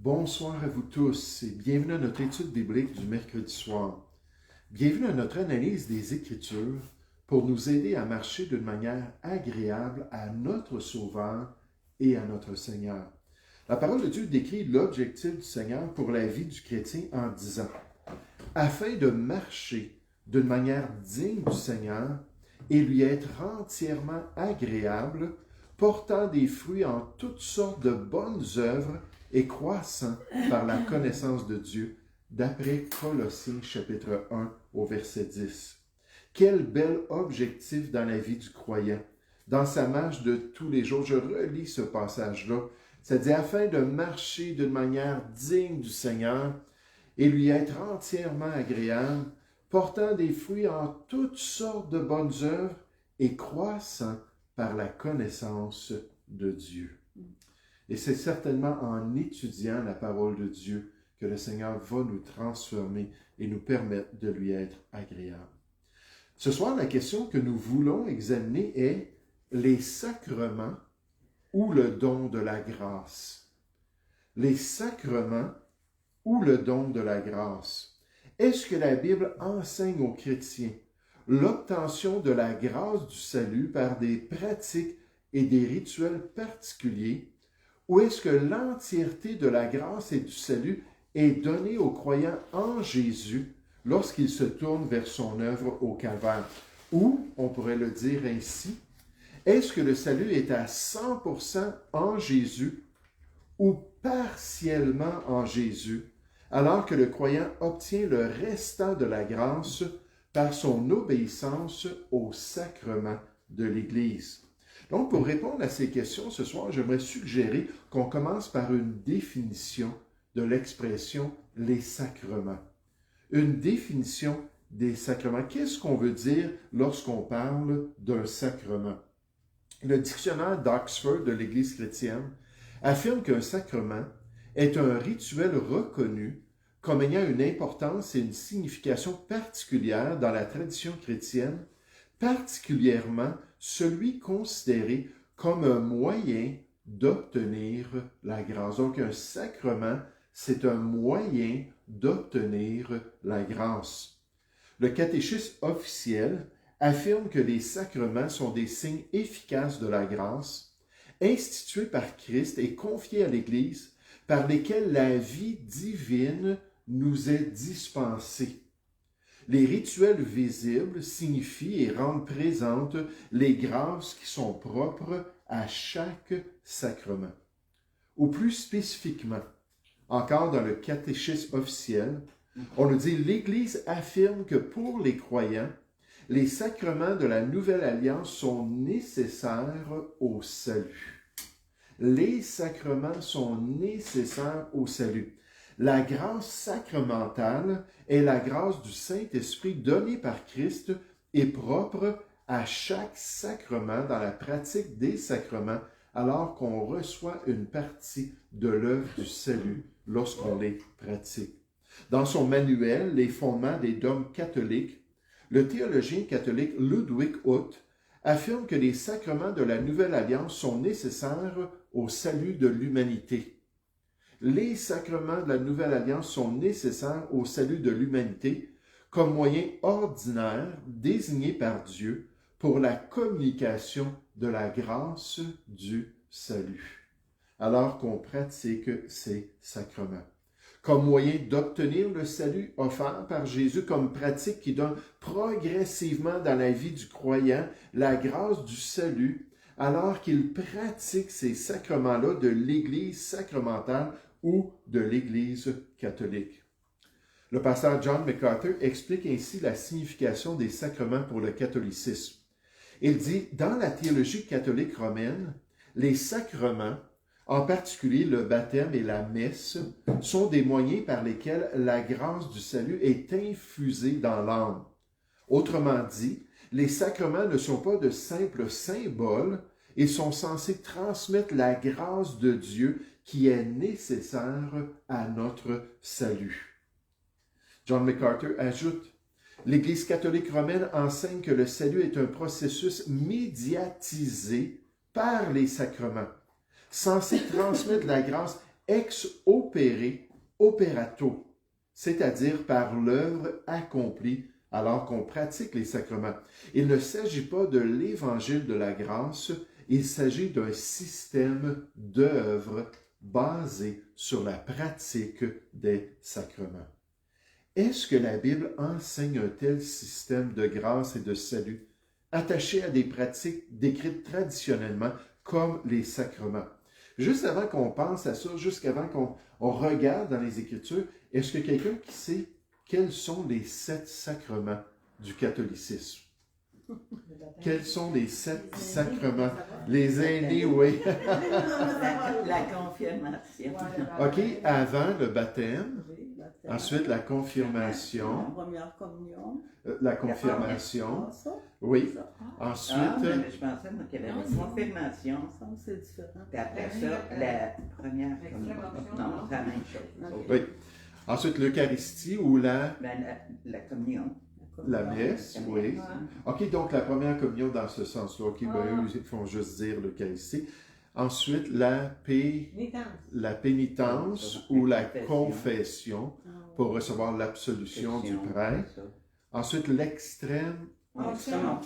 Bonsoir à vous tous et bienvenue à notre étude biblique du mercredi soir. Bienvenue à notre analyse des Écritures pour nous aider à marcher d'une manière agréable à notre Sauveur et à notre Seigneur. La parole de Dieu décrit l'objectif du Seigneur pour la vie du chrétien en disant « Afin de marcher d'une manière digne du Seigneur et lui être entièrement agréable, portant des fruits en toutes sortes de bonnes œuvres et croissant par la connaissance de Dieu, d'après Colossiens chapitre 1 au verset 10. Quel bel objectif dans la vie du croyant, dans sa marche de tous les jours. Je relis ce passage-là. Ça dit, afin de marcher d'une manière digne du Seigneur et lui être entièrement agréable, portant des fruits en toutes sortes de bonnes œuvres et croissant par la connaissance de Dieu. Et c'est certainement en étudiant la parole de Dieu que le Seigneur va nous transformer et nous permettre de lui être agréable. Ce soir, la question que nous voulons examiner est les sacrements ou le don de la grâce. Les sacrements ou le don de la grâce. Est-ce que la Bible enseigne aux chrétiens l'obtention de la grâce du salut par des pratiques et des rituels particuliers, ou est-ce que l'entièreté de la grâce et du salut est donnée aux croyants en Jésus lorsqu'il se tourne vers son œuvre au Calvaire? Ou, on pourrait le dire ainsi, est-ce que le salut est à 100% en Jésus ou partiellement en Jésus, alors que le croyant obtient le restant de la grâce par son obéissance au sacrement de l'Église? Donc, pour répondre à ces questions ce soir, j'aimerais suggérer qu'on commence par une définition de l'expression « les sacrements ». Une définition des sacrements. Qu'est-ce qu'on veut dire lorsqu'on parle d'un sacrement? Le dictionnaire d'Oxford de l'Église chrétienne affirme qu'un sacrement est un rituel reconnu comme ayant une importance et une signification particulière dans la tradition chrétienne, particulièrement celui considéré comme un moyen d'obtenir la grâce. Donc, un sacrement, c'est un moyen d'obtenir la grâce. Le catéchisme officiel affirme que les sacrements sont des signes efficaces de la grâce, institués par Christ et confiés à l'Église, par lesquels la vie divine nous est dispensée. Les rituels visibles signifient et rendent présentes les grâces qui sont propres à chaque sacrement. Ou plus spécifiquement, encore dans le catéchisme officiel, on nous dit « l'Église affirme que pour les croyants, les sacrements de la Nouvelle Alliance sont nécessaires au salut. » Les sacrements sont nécessaires au salut. La grâce sacramentale est la grâce du Saint-Esprit donnée par Christ et propre à chaque sacrement dans la pratique des sacrements, alors qu'on reçoit une partie de l'œuvre du salut lorsqu'on les pratique. Dans son manuel « Les fondements des dogmes catholiques », le théologien catholique Ludwig Huth affirme que les sacrements de la Nouvelle Alliance sont nécessaires au salut de l'humanité. Les sacrements de la Nouvelle Alliance sont nécessaires au salut de l'humanité comme moyen ordinaire désigné par Dieu pour la communication de la grâce du salut, alors qu'on pratique ces sacrements. Comme moyen d'obtenir le salut offert par Jésus comme pratique qui donne progressivement dans la vie du croyant la grâce du salut, alors qu'il pratique ces sacrements-là de l'Église sacramentale ou de l'Église catholique. Le pasteur John MacArthur explique ainsi la signification des sacrements pour le catholicisme. Il dit, dans la théologie catholique romaine, les sacrements, en particulier le baptême et la messe, sont des moyens par lesquels la grâce du salut est infusée dans l'âme. Autrement dit, les sacrements ne sont pas de simples symboles et sont censés transmettre la grâce de Dieu qui est nécessaire à notre salut. John MacArthur ajoute, « L'Église catholique romaine enseigne que le salut est un processus médiatisé par les sacrements, censé transmettre la grâce ex opere operato, c'est-à-dire par l'œuvre accomplie alors qu'on pratique les sacrements. Il ne s'agit pas de l'évangile de la grâce, il s'agit d'un système d'œuvres basé sur la pratique des sacrements. Est-ce que la Bible enseigne un tel système de grâce et de salut, attaché à des pratiques décrites traditionnellement comme les sacrements? Juste avant qu'on pense à ça, jusqu'avant qu'on regarde dans les Écritures, est-ce que quelqu'un qui sait quels sont les 7 sacrements du catholicisme? Quels sont les 7 sacrements? Les aînés, oui. La confirmation. OK, avant le baptême, ensuite la La confirmation, première communion. la confirmation, oui. Ensuite, Mais je pensais moi, qu'il y avait une confirmation. Ça, c'est différent. Puis après ça, la première communion. Non, c'est la même chose. oui. Ensuite l'Eucharistie ou la La communion. messe, oui. OK, donc la première communion dans ce sens-là. OK, ben eux, ils font juste dire l'Eucharistie. Ensuite, la pénitence ou la confession pour recevoir l'absolution du prêtre. Ensuite, l'extrême Onction.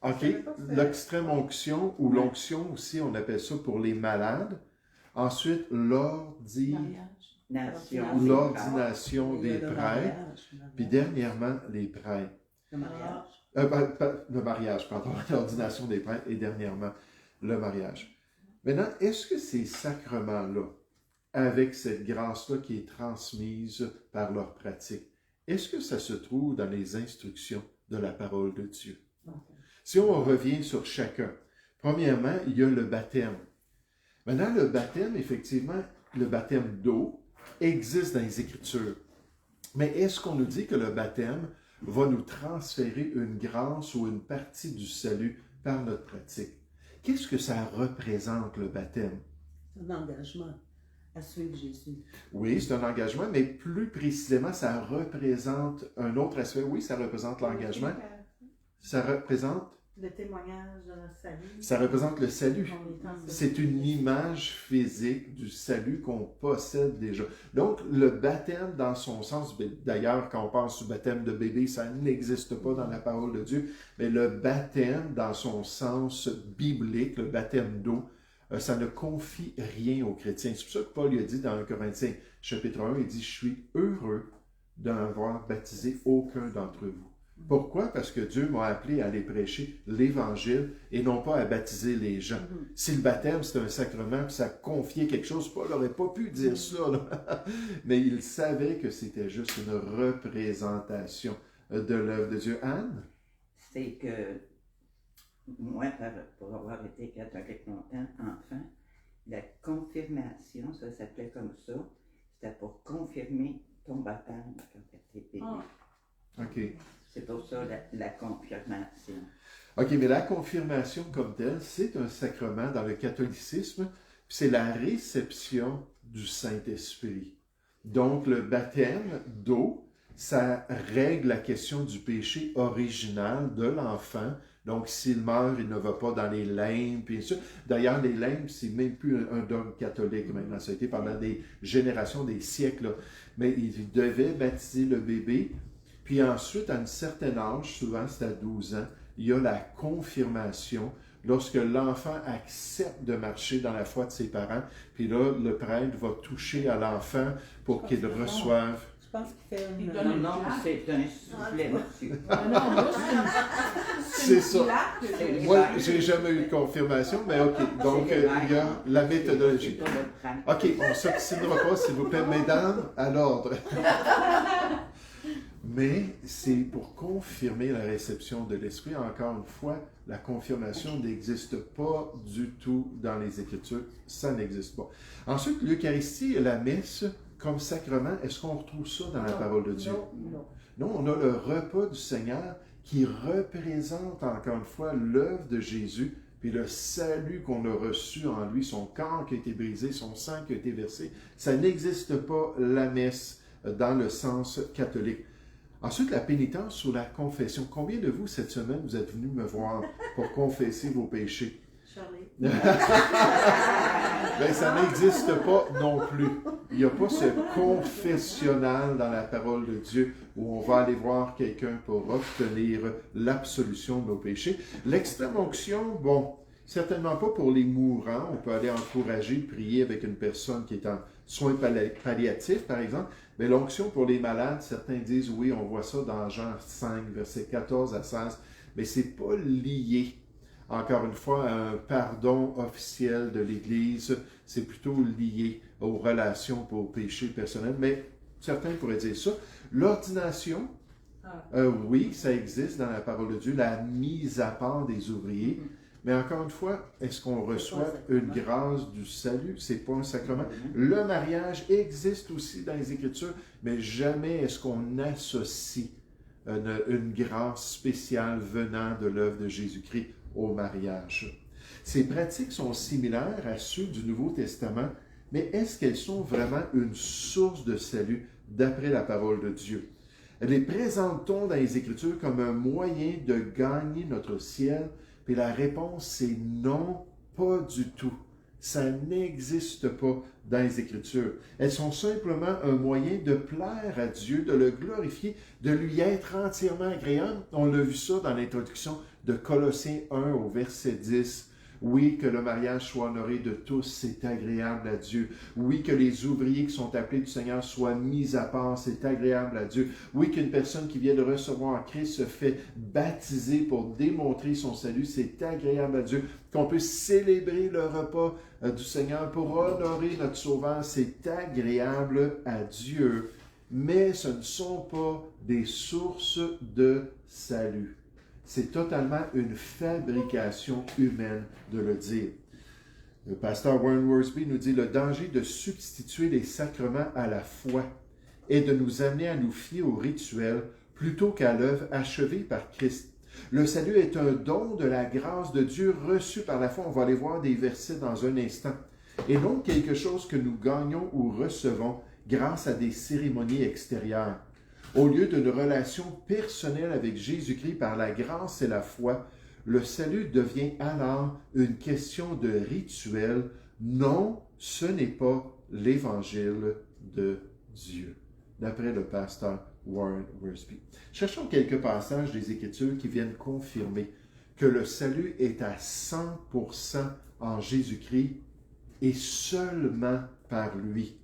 OK, l'extrême onction ou l'onction aussi, on appelle ça pour les malades. Ensuite, l'ordination des prêtres. Puis dernièrement, les prêtres. Le mariage. Le mariage, pardon. L'ordination des prêtres et dernièrement, le mariage. Maintenant, est-ce que ces sacrements-là, avec cette grâce-là qui est transmise par leur pratique, est-ce que ça se trouve dans les instructions de la parole de Dieu? Si on revient sur chacun, premièrement, il y a le baptême. Maintenant, le baptême, effectivement, le baptême d'eau existe dans les Écritures. Mais est-ce qu'on nous dit que le baptême va nous transférer une grâce ou une partie du salut par notre pratique? Qu'est-ce que ça représente, le baptême? C'est un engagement à suivre Jésus. Oui, c'est un engagement, mais plus précisément, ça représente un autre aspect. Oui, ça représente l'engagement. Ça représente? Le témoignage de notre salut. Ça représente le salut. C'est une image physique du salut qu'on possède déjà. Donc, le baptême dans son sens, d'ailleurs, quand on pense au baptême de bébé, ça n'existe pas dans la parole de Dieu, mais le baptême dans son sens biblique, le baptême d'eau, ça ne confie rien aux chrétiens. C'est pour ça que Paul lui a dit dans 1 Corinthiens, chapitre 1, il dit « Je suis heureux d'en avoir baptisé aucun d'entre vous. » Pourquoi? Parce que Dieu m'a appelé à aller prêcher l'Évangile et non pas à baptiser les gens. Si le baptême, c'est un sacrement, puis ça confiait quelque chose, Paul n'aurait pas pu dire ça, là. Mais il savait que c'était juste une représentation de l'œuvre de Dieu. Anne? C'est que moi, pour avoir été catholique longtemps, enfant, la confirmation, ça s'appelait comme ça, c'était pour confirmer ton baptême quand tu étais bébé. OK. C'est pour ça la confirmation. OK, mais la confirmation comme telle, c'est un sacrement dans le catholicisme, puis c'est la réception du Saint-Esprit. Donc, le baptême d'eau, ça règle la question du péché original de l'enfant. Donc, s'il meurt, il ne va pas dans les limbes, puis ça. D'ailleurs, les limbes, c'est même plus un dogme catholique maintenant. Ça a été pendant des générations, des siècles, là. Mais il devait baptiser le bébé. Puis ensuite, à un certain âge, souvent c'est à 12 ans, il y a la confirmation, lorsque l'enfant accepte de marcher dans la foi de ses parents, puis là, le prêtre va toucher à l'enfant pour qu'il reçoive. Je pense qu'il fait une... Non, c'est un soufflet dessus. C'est ça. Moi, j'ai jamais eu de confirmation, mais OK. Donc, il y a la méthodologie. OK, on ne s'obstinera pas, s'il vous plaît, mesdames, à l'ordre. Mais c'est pour confirmer la réception de l'Esprit. Encore une fois, la confirmation n'existe pas du tout dans les Écritures. Ça n'existe pas. Ensuite, l'Eucharistie et la messe comme sacrement, est-ce qu'on retrouve ça dans la parole de Dieu? Non, on a le repas du Seigneur qui représente encore une fois l'œuvre de Jésus, puis le salut qu'on a reçu en lui, son corps qui a été brisé, son sang qui a été versé. Ça n'existe pas, la messe, dans le sens catholique. Ensuite, la pénitence ou la confession. Combien de vous, cette semaine, vous êtes venus me voir pour confesser vos péchés? Charlie. Ben, ça n'existe pas non plus. Il n'y a pas ce confessionnal dans la parole de Dieu où on va aller voir quelqu'un pour obtenir l'absolution de nos péchés. L'extrême onction, bon, certainement pas pour les mourants. On peut aller encourager, prier avec une personne qui est en soins palliatifs, par exemple. Mais l'onction pour les malades, certains disent, oui, on voit ça dans Jean 5, versets 14 à 16, mais ce n'est pas lié, encore une fois, à un pardon officiel de l'Église. C'est plutôt lié aux relations pour péché personnel, mais certains pourraient dire ça. L'ordination, oui, ça existe dans la parole de Dieu, la mise à part des ouvriers. Mais encore une fois, est-ce qu'on reçoit une grâce du salut? Ce n'est pas un sacrement. Le mariage existe aussi dans les Écritures, mais jamais est-ce qu'on associe une grâce spéciale venant de l'œuvre de Jésus-Christ au mariage. Ces pratiques sont similaires à ceux du Nouveau Testament, mais est-ce qu'elles sont vraiment une source de salut d'après la parole de Dieu? Les présente-t-on dans les Écritures comme un moyen de gagner notre ciel? Puis la réponse, c'est non, pas du tout. Ça n'existe pas dans les Écritures. Elles sont simplement un moyen de plaire à Dieu, de le glorifier, de lui être entièrement agréable. On l'a vu ça dans l'introduction de Colossiens 1 au verset 10. Oui, que le mariage soit honoré de tous, c'est agréable à Dieu. Oui, que les ouvriers qui sont appelés du Seigneur soient mis à part, c'est agréable à Dieu. Oui, qu'une personne qui vient de recevoir Christ se fait baptiser pour démontrer son salut, c'est agréable à Dieu. Qu'on peut célébrer le repas du Seigneur pour honorer notre Sauveur, c'est agréable à Dieu. Mais ce ne sont pas des sources de salut. C'est totalement une fabrication humaine de le dire. Le pasteur Warren Wiersbe nous dit « Le danger de substituer les sacrements à la foi est de nous amener à nous fier au rituel plutôt qu'à l'œuvre achevée par Christ. Le salut est un don de la grâce de Dieu reçu par la foi. » On va aller voir des versets dans un instant. Et non quelque chose que nous gagnons ou recevons grâce à des cérémonies extérieures. Au lieu d'une relation personnelle avec Jésus-Christ par la grâce et la foi, le salut devient alors une question de rituel. Non, ce n'est pas l'évangile de Dieu, d'après le pasteur Warren Wiersbe. Cherchons quelques passages des Écritures qui viennent confirmer que le salut est à 100% en Jésus-Christ et seulement par lui.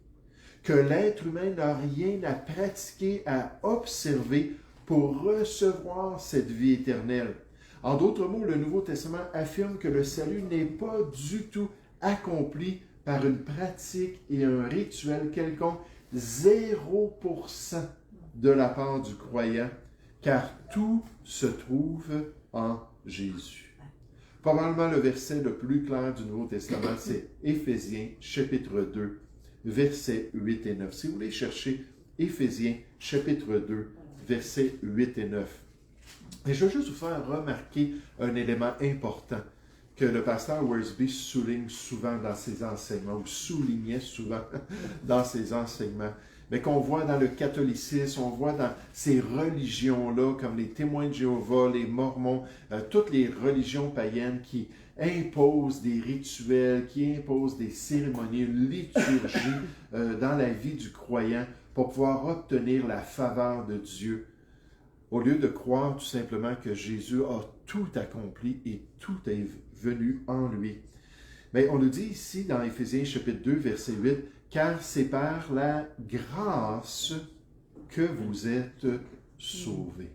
Que l'être humain n'a rien à pratiquer, à observer pour recevoir cette vie éternelle. En d'autres mots, le Nouveau Testament affirme que le salut n'est pas du tout accompli par une pratique et un rituel quelconque, 0% de la part du croyant, car tout se trouve en Jésus. Probablement le verset le plus clair du Nouveau Testament, c'est Éphésiens chapitre 2, versets 8 et 9. Si vous voulez chercher Éphésiens chapitre 2, versets 8 et 9. Et je veux juste vous faire remarquer un élément important que le pasteur Wiersbe souligne souvent dans ses enseignements, ou soulignait souvent dans ses enseignements, mais qu'on voit dans le catholicisme, on voit dans ces religions-là, comme les témoins de Jéhovah, les mormons, toutes les religions païennes qui imposent des rituels, qui imposent des cérémonies, une liturgie dans la vie du croyant pour pouvoir obtenir la faveur de Dieu, au lieu de croire tout simplement que Jésus a tout accompli et tout est venu en lui. Mais on nous dit ici dans Éphésiens chapitre 2, verset 8, « Car c'est par la grâce que vous êtes sauvés. »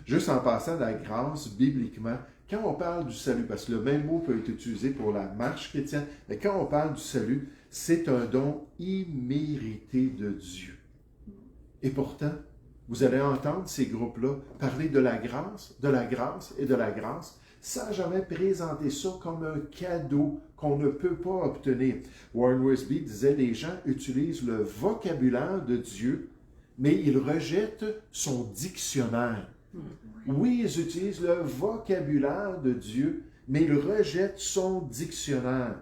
Juste en passant, la grâce, bibliquement, quand on parle du salut, parce que le même mot peut être utilisé pour la marche chrétienne, mais quand on parle du salut, c'est un don immérité de Dieu. Et pourtant, vous allez entendre ces groupes-là parler de la grâce et de la grâce, sans jamais présenter ça comme un cadeau qu'on ne peut pas obtenir. Warren Wiersbe disait, les gens utilisent le vocabulaire de Dieu, mais ils rejettent son dictionnaire. Oui, ils utilisent le vocabulaire de Dieu, mais ils rejettent son dictionnaire.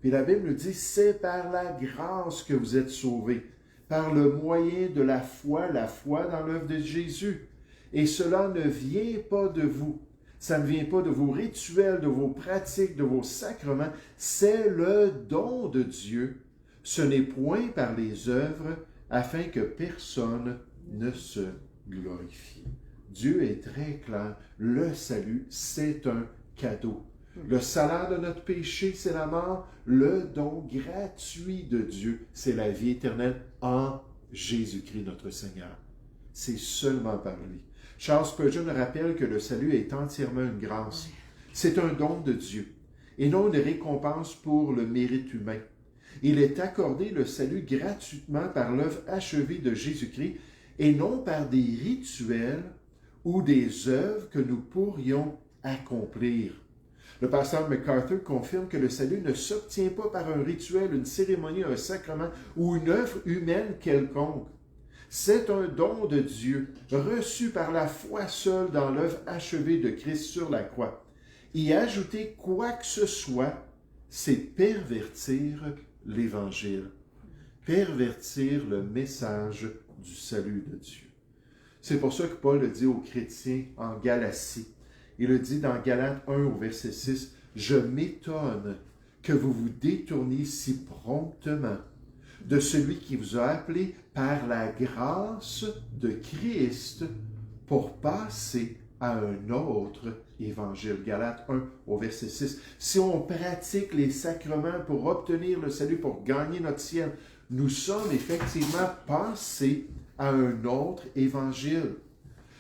Puis la Bible nous dit, c'est par la grâce que vous êtes sauvés, par le moyen de la foi dans l'œuvre de Jésus. Et cela ne vient pas de vous. Ça ne vient pas de vos rituels, de vos pratiques, de vos sacrements. C'est le don de Dieu. Ce n'est point par les œuvres afin que personne ne se glorifie. Dieu est très clair. Le salut, c'est un cadeau. Le salaire de notre péché, c'est la mort. Le don gratuit de Dieu, c'est la vie éternelle en Jésus-Christ notre Seigneur. C'est seulement par lui. Charles Spurgeon rappelle que le salut est entièrement une grâce. C'est un don de Dieu et non une récompense pour le mérite humain. Il est accordé le salut gratuitement par l'œuvre achevée de Jésus-Christ et non par des rituels ou des œuvres que nous pourrions accomplir. Le pasteur MacArthur confirme que le salut ne s'obtient pas par un rituel, une cérémonie, un sacrement ou une œuvre humaine quelconque. C'est un don de Dieu, reçu par la foi seule dans l'œuvre achevée de Christ sur la croix. Y ajouter quoi que ce soit, c'est pervertir l'Évangile, pervertir le message du salut de Dieu. C'est pour ça que Paul le dit aux chrétiens en Galatie. Il le dit dans Galates 1 au verset 6, « Je m'étonne que vous vous détourniez si promptement de celui qui vous a appelé par la grâce de Christ pour passer à un autre évangile. » Galates 1 au verset 6. Si on pratique les sacrements pour obtenir le salut, pour gagner notre ciel, nous sommes effectivement passés à un autre évangile.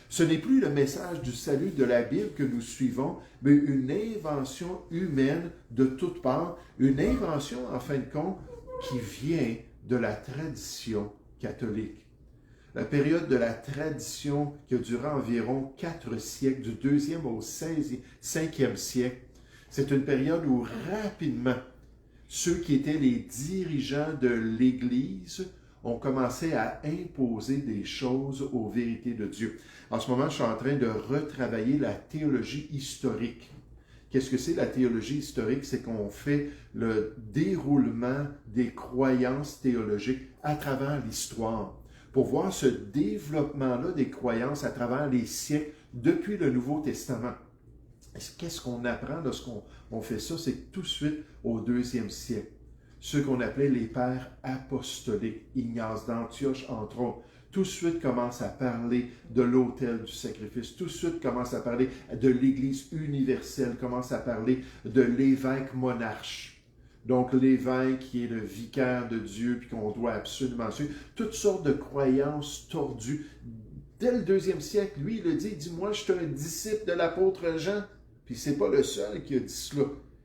Ce n'est plus le message du salut de la Bible que nous suivons, mais une invention humaine de toutes parts, une invention, en fin de compte, qui vient de la tradition catholique. La période de la tradition qui a duré environ 4 siècles, du 2e au 5e siècle, c'est une période où rapidement, ceux qui étaient les dirigeants de l'Église ont commencé à imposer des choses aux vérités de Dieu. En ce moment, je suis en train de retravailler la théologie historique. Qu'est-ce que c'est la théologie historique? C'est qu'on fait le déroulement des croyances théologiques à travers l'histoire, pour voir ce développement-là des croyances à travers les siècles depuis le Nouveau Testament. Qu'est-ce qu'on apprend lorsqu'on fait ça? C'est que tout de suite au 2e siècle, ceux qu'on appelait les pères apostoliques, Ignace d'Antioche entre autres, tout de suite commence à parler de l'autel du sacrifice, tout de suite commence à parler de l'Église universelle, commence à parler de l'évêque monarche. Donc l'évêque qui est le vicaire de Dieu, puis qu'on doit absolument suivre. Toutes sortes de croyances tordues. Dès le 2e siècle, lui, il le dit, moi, je suis un disciple de l'apôtre Jean. Puis c'est pas le seul qui a dit cela.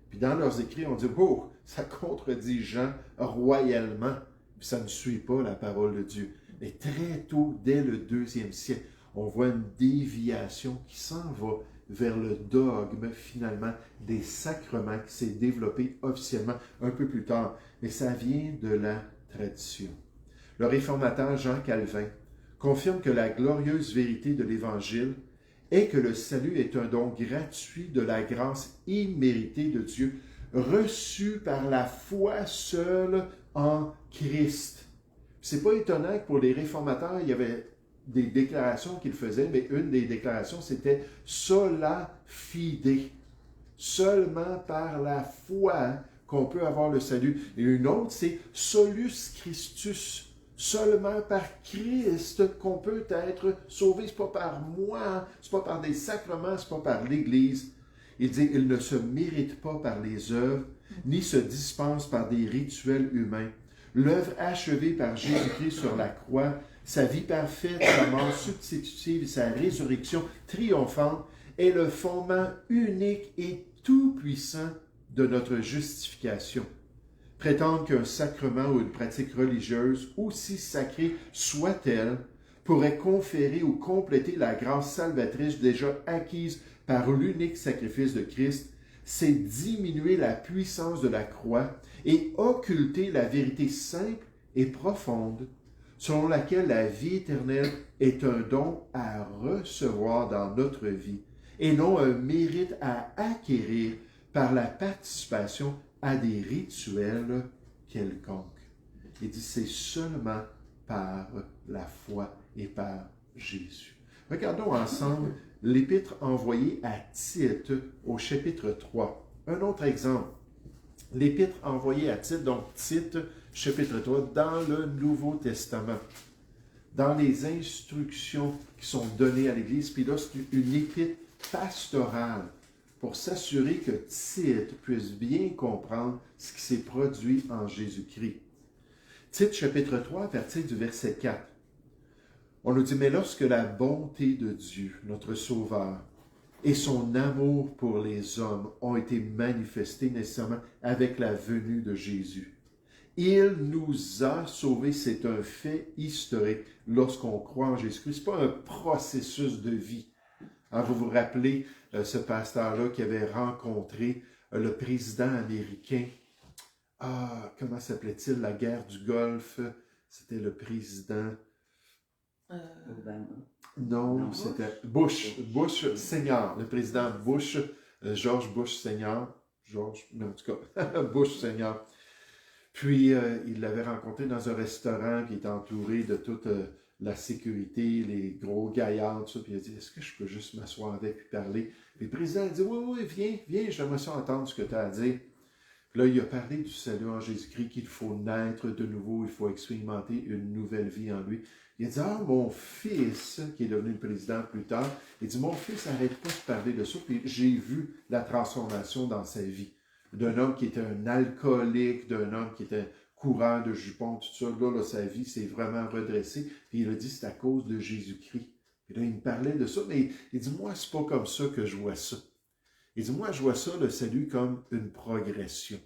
Puis dans leurs écrits, on dit, oh, ça contredit Jean royalement. Puis ça ne suit pas la parole de Dieu. Mais très tôt, dès le 2e siècle, on voit une déviation qui s'en va vers le dogme, finalement, des sacrements qui s'est développé officiellement un peu plus tard. Mais ça vient de la tradition. Le réformateur Jean Calvin confirme que la glorieuse vérité de l'Évangile est que le salut est un don gratuit de la grâce imméritée de Dieu, reçu par la foi seule en Christ. C'est pas étonnant que pour les réformateurs, il y avait des déclarations qu'ils faisaient, mais une des déclarations, c'était « sola fide », seulement par la foi qu'on peut avoir le salut. Et une autre, c'est « solus Christus », seulement par Christ qu'on peut être sauvé. Ce n'est pas par moi, ce n'est pas par des sacrements, ce n'est pas par l'Église. Il dit « il ne se mérite pas par les œuvres, ni se dispense par des rituels humains. L'œuvre achevée par Jésus-Christ sur la croix, sa vie parfaite, sa mort substitutive, sa résurrection triomphante est le fondement unique et tout-puissant de notre justification. Prétendre qu'un sacrement ou une pratique religieuse, aussi sacrée soit-elle, pourrait conférer ou compléter la grâce salvatrice déjà acquise par l'unique sacrifice de Christ, c'est diminuer la puissance de la croix et occulter la vérité simple et profonde selon laquelle la vie éternelle est un don à recevoir dans notre vie et non un mérite à acquérir par la participation à des rituels quelconques. Il dit c'est seulement par la foi et par Jésus. Regardons ensemble l'épître envoyée à Tite au chapitre 3. Un autre exemple. L'épître envoyée à Tite, donc Tite, chapitre 3, dans le Nouveau Testament. Dans les instructions qui sont données à l'Église, puis là, c'est une épître pastorale pour s'assurer que Tite puisse bien comprendre ce qui s'est produit en Jésus-Christ. Tite, chapitre 3, à partir du verset 4. On nous dit, mais lorsque la bonté de Dieu, notre Sauveur, et son amour pour les hommes ont été manifestés nécessairement avec la venue de Jésus. Il nous a sauvés, c'est un fait historique lorsqu'on croit en Jésus-Christ. Ce n'est pas un processus de vie. Hein, vous vous rappelez ce pasteur-là qui avait rencontré le président américain. Comment s'appelait-il? La guerre du Golfe. C'était le président... Obama. Non, c'était Bush Senior, le président Bush, George Bush Senior, en tout cas, Bush Senior. Puis, il l'avait rencontré dans un restaurant, puis il était entouré de toute la sécurité, les gros gaillards, tout ça, puis il a dit, est-ce que je peux juste m'asseoir avec et parler? Puis le président a dit, oui, viens, j'aimerais ça entendre ce que tu as à dire. Puis là, il a parlé du salut en Jésus-Christ, qu'il faut naître de nouveau, il faut expérimenter une nouvelle vie en lui. Il a dit, mon fils, qui est devenu le président plus tard, il dit, mon fils n'arrête pas de parler de ça, puis j'ai vu la transformation dans sa vie. D'un homme qui était un alcoolique, d'un homme qui était coureur de jupons, tout ça, là, sa vie s'est vraiment redressée, puis il a dit, c'est à cause de Jésus-Christ. Puis là, il me parlait de ça, mais il dit, moi, c'est pas comme ça que je vois ça. Il dit, moi, je vois ça, le salut, comme une progression,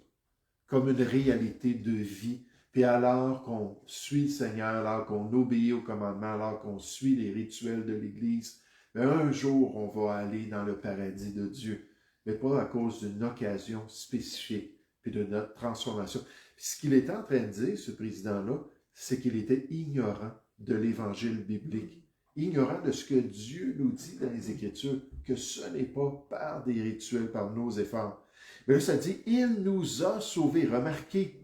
comme une réalité de vie. Puis alors qu'on suit le Seigneur, alors qu'on obéit aux commandements, alors qu'on suit les rituels de l'Église, un jour, on va aller dans le paradis de Dieu, mais pas à cause d'une occasion spécifique, puis de notre transformation. Puis ce qu'il était en train de dire, ce président-là, c'est qu'il était ignorant de l'Évangile biblique, ignorant de ce que Dieu nous dit dans les Écritures, que ce n'est pas par des rituels, par nos efforts. Mais là, ça dit, il nous a sauvés. Remarquez,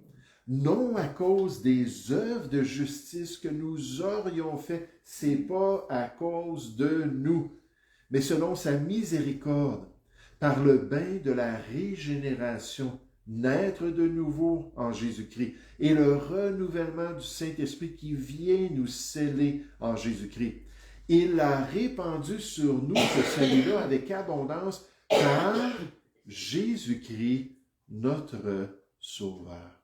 non à cause des œuvres de justice que nous aurions fait, c'est pas à cause de nous, mais selon sa miséricorde, par le bain de la régénération, naître de nouveau en Jésus-Christ, et le renouvellement du Saint-Esprit qui vient nous sceller en Jésus-Christ. Il a répandu sur nous ce salut-là avec abondance par Jésus-Christ, notre Sauveur.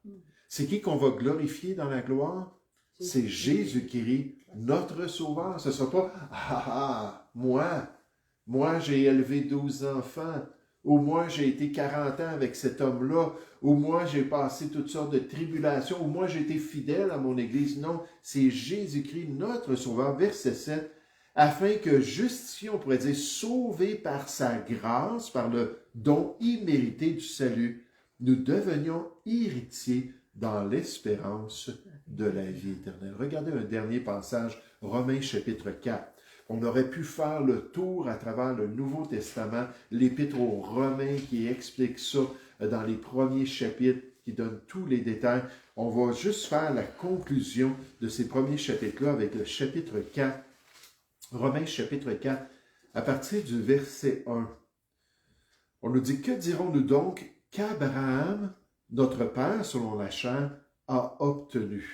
C'est qui qu'on va glorifier dans la gloire? C'est Jésus-Christ, notre Sauveur. Ce ne sera pas « moi j'ai élevé 12 enfants » ou « moi j'ai été 40 ans avec cet homme-là » ou « moi j'ai passé toutes sortes de tribulations » ou « moi j'ai été fidèle à mon Église ». Non, c'est Jésus-Christ, notre Sauveur. Verset 7. Afin que justifiés, on pourrait dire sauvés par sa grâce, par le don immérité du salut, nous devenions héritiers dans l'espérance de la vie éternelle. Regardez un dernier passage, Romains chapitre 4. On aurait pu faire le tour à travers le Nouveau Testament, l'épître aux Romains qui explique ça dans les premiers chapitres, qui donne tous les détails. On va juste faire la conclusion de ces premiers chapitres-là avec le chapitre 4, Romains chapitre 4, à partir du verset 1. On nous dit, que dirons-nous donc qu'Abraham, notre père selon la chair, a obtenu?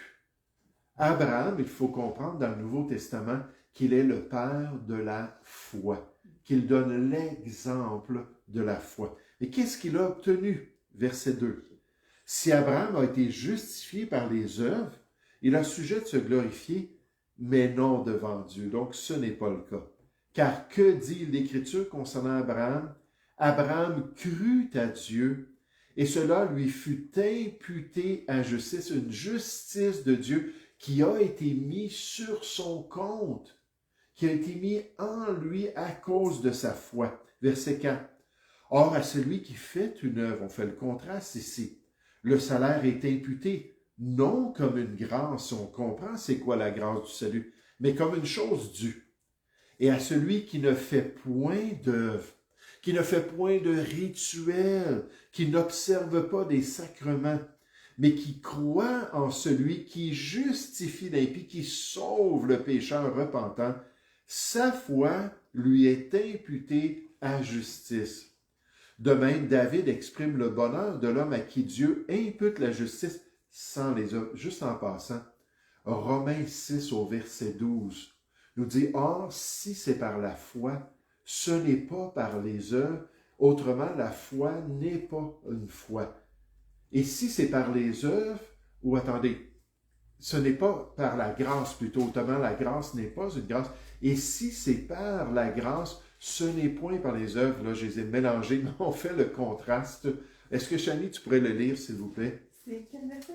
Abraham, il faut comprendre dans le Nouveau Testament qu'il est le père de la foi, qu'il donne l'exemple de la foi. Et qu'est-ce qu'il a obtenu? Verset 2. Si Abraham a été justifié par les œuvres, il a sujet de se glorifier, mais non devant Dieu. Donc, ce n'est pas le cas. Car que dit l'Écriture concernant Abraham? Abraham crut à Dieu, et cela lui fut imputé à justice, une justice de Dieu qui a été mise sur son compte, qui a été mise en lui à cause de sa foi. Verset 4. Or, à celui qui fait une œuvre, on fait le contraste ici, le salaire est imputé, non comme une grâce, on comprend c'est quoi la grâce du salut, mais comme une chose due. Et à celui qui ne fait point d'œuvre, qui ne fait point de rituel, qui n'observe pas des sacrements, mais qui croit en celui qui justifie l'impie, qui sauve le pécheur repentant, Sa foi lui est imputée à justice. De même, David exprime le bonheur de l'homme à qui Dieu impute la justice sans les œuvres. Juste en passant, Romains 6 au verset 12 nous dit, « Or, si c'est par la foi, ce n'est pas par les œuvres, autrement la foi n'est pas une foi. Et si c'est par les œuvres, ou attendez, ce n'est pas par la grâce plutôt, autrement la grâce n'est pas une grâce. Et si c'est par la grâce, ce n'est point par les œuvres. » Là, je les ai mélangés, mais on fait le contraste. Est-ce que, Chani, tu pourrais le lire, s'il vous plaît? C'est quel verset?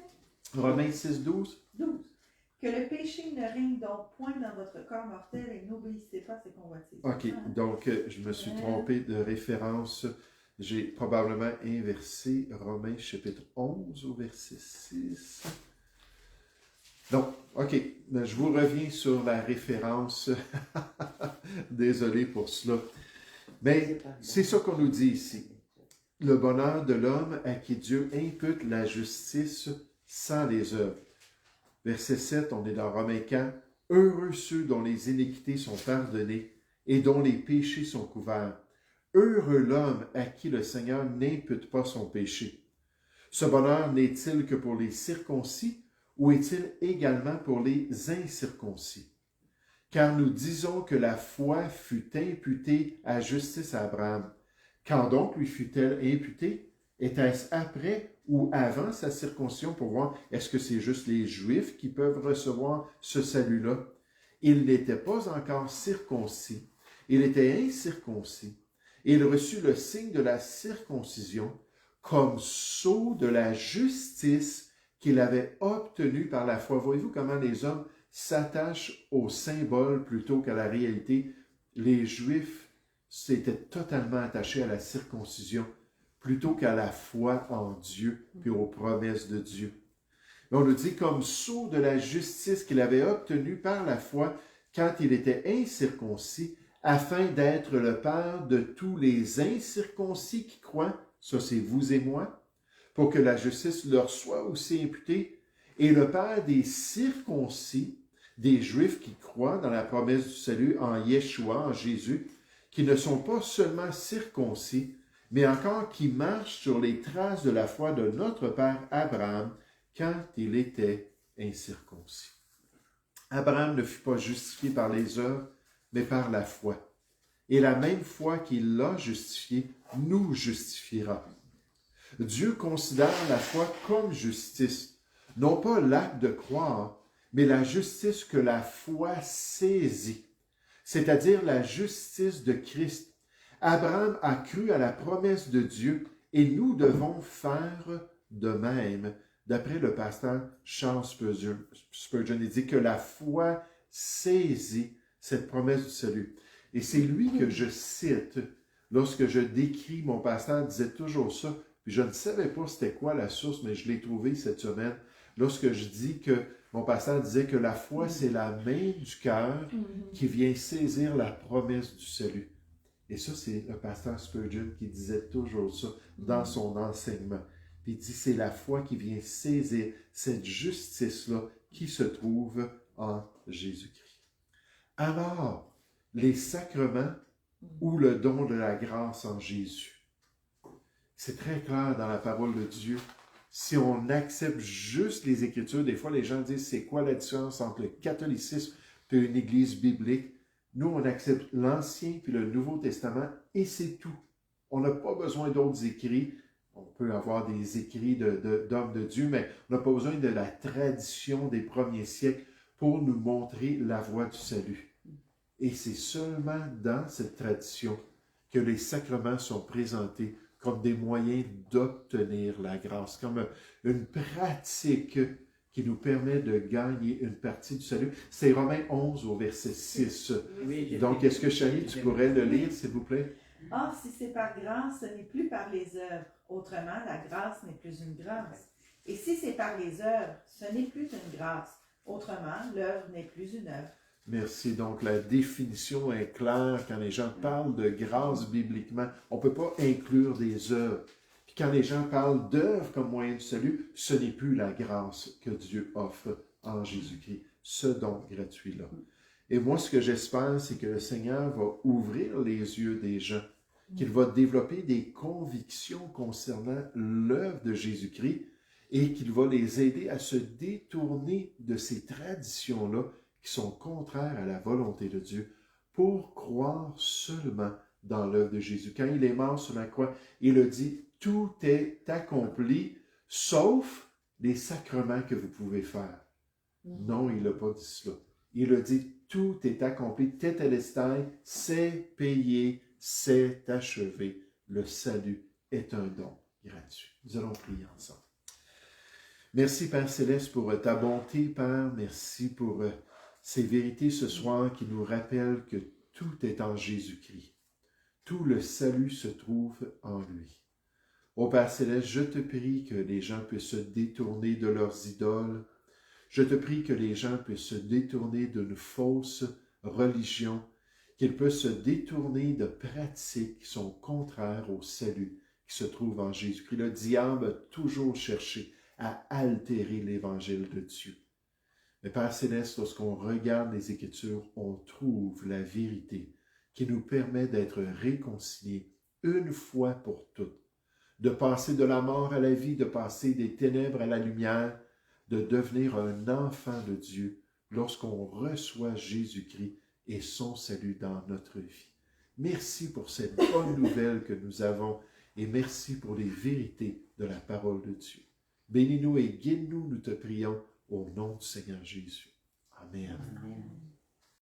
Romains 6, 12. 12. Que le péché ne règne donc point dans votre corps mortel et n'obéissez pas à ses convoitises. OK, donc je me suis trompé de référence. J'ai probablement inversé Romains chapitre 11 au verset 6. Donc, OK, je vous reviens sur la référence. Désolé pour cela. Mais c'est ça qu'on nous dit ici. Le bonheur de l'homme à qui Dieu impute la justice sans les œuvres. Verset 7, on est dans Romains 4. « Heureux ceux dont les iniquités sont pardonnées et dont les péchés sont couverts. Heureux l'homme à qui le Seigneur n'impute pas son péché. Ce bonheur n'est-il que pour les circoncis ou est-il également pour les incirconcis? Car nous disons que la foi fut imputée à justice à Abraham. Quand donc lui fut-elle imputée? Était-ce après ou avant sa circoncision pour voir est-ce que c'est juste les Juifs qui peuvent recevoir ce salut-là? Il n'était pas encore circoncis, il était incirconcis, et il reçut le signe de la circoncision comme sceau de la justice qu'il avait obtenu par la foi. Voyez-vous comment les hommes s'attachent au symbole plutôt qu'à la réalité? Les Juifs s'étaient totalement attachés à la circoncision plutôt qu'à la foi en Dieu puis aux promesses de Dieu. Mais on nous dit comme sceau de la justice qu'il avait obtenue par la foi quand il était incirconcis, afin d'être le père de tous les incirconcis qui croient, ça c'est vous et moi, pour que la justice leur soit aussi imputée, et le père des circoncis, des Juifs qui croient dans la promesse du salut en Yeshua, en Jésus, qui ne sont pas seulement circoncis, mais encore qui marchent sur les traces de la foi de notre père Abraham quand il était incirconcis. Abraham ne fut pas justifié par les œuvres, mais par la foi. Et la même foi qu'il l'a justifié nous justifiera. Dieu considère la foi comme justice, non pas l'acte de croire, mais la justice que la foi saisit, c'est-à-dire la justice de Christ. Abraham a cru à la promesse de Dieu et nous devons faire de même. D'après le pasteur Charles Spurgeon, il dit que la foi saisit cette promesse du salut. Et c'est lui que je cite lorsque je décris, mon pasteur disait toujours ça, puis je ne savais pas c'était quoi la source, mais je l'ai trouvé cette semaine, lorsque je dis que mon pasteur disait que la foi, c'est la main du cœur qui vient saisir la promesse du salut. Et ça, c'est le pasteur Spurgeon qui disait toujours ça dans son enseignement. Puis il dit, c'est la foi qui vient saisir cette justice-là qui se trouve en Jésus-Christ. Alors, les sacrements ou le don de la grâce en Jésus. C'est très clair dans la parole de Dieu. Si on accepte juste les Écritures, des fois les gens disent, c'est quoi la différence entre le catholicisme et une église biblique? Nous, on accepte l'Ancien puis le Nouveau Testament et c'est tout. On n'a pas besoin d'autres écrits. On peut avoir des écrits d'hommes de Dieu, mais on n'a pas besoin de la tradition des premiers siècles pour nous montrer la voie du salut. Et c'est seulement dans cette tradition que les sacrements sont présentés comme des moyens d'obtenir la grâce, comme une pratique qui nous permet de gagner une partie du salut. C'est Romains 11 au verset 6. Oui, Donc, est-ce que Chani, tu pourrais le lire, s'il vous plaît? Or, si c'est par grâce, ce n'est plus par les œuvres. Autrement, la grâce n'est plus une grâce. Et si c'est par les œuvres, ce n'est plus une grâce. Autrement, l'œuvre n'est plus une œuvre. Merci. Donc, la définition est claire quand les gens parlent de grâce bibliquement. On ne peut pas inclure des œuvres. Puis quand les gens parlent d'œuvres comme moyen du salut, ce n'est plus la grâce que Dieu offre en Jésus-Christ, ce don gratuit-là. Et moi, ce que j'espère, c'est que le Seigneur va ouvrir les yeux des gens, qu'il va développer des convictions concernant l'œuvre de Jésus-Christ et qu'il va les aider à se détourner de ces traditions-là qui sont contraires à la volonté de Dieu pour croire seulement dans l'œuvre de Jésus. Quand il est mort sur la croix, il a dit « Tout est accompli, sauf les sacrements que vous pouvez faire. » Non, il n'a pas dit cela. Il a dit « Tout est accompli, tételestai, c'est payé, c'est achevé. Le salut est un don gratuit. » Nous allons prier ensemble. Merci, Père Céleste, pour ta bonté, Père. Merci pour ces vérités ce soir qui nous rappellent que tout est en Jésus-Christ. Tout le salut se trouve en lui. Ô Père Céleste, je te prie que les gens puissent se détourner de leurs idoles. Je te prie que les gens puissent se détourner d'une fausse religion, qu'ils puissent se détourner de pratiques qui sont contraires au salut qui se trouve en Jésus-Christ. Le diable a toujours cherché à altérer l'évangile de Dieu. Mais Père Céleste, lorsqu'on regarde les Écritures, on trouve la vérité qui nous permet d'être réconciliés une fois pour toutes, de passer de la mort à la vie, de passer des ténèbres à la lumière, de devenir un enfant de Dieu lorsqu'on reçoit Jésus-Christ et son salut dans notre vie. Merci pour cette bonne nouvelle que nous avons et merci pour les vérités de la parole de Dieu. Bénis-nous et guide-nous, nous te prions, au nom du Seigneur Jésus. Amen. Amen.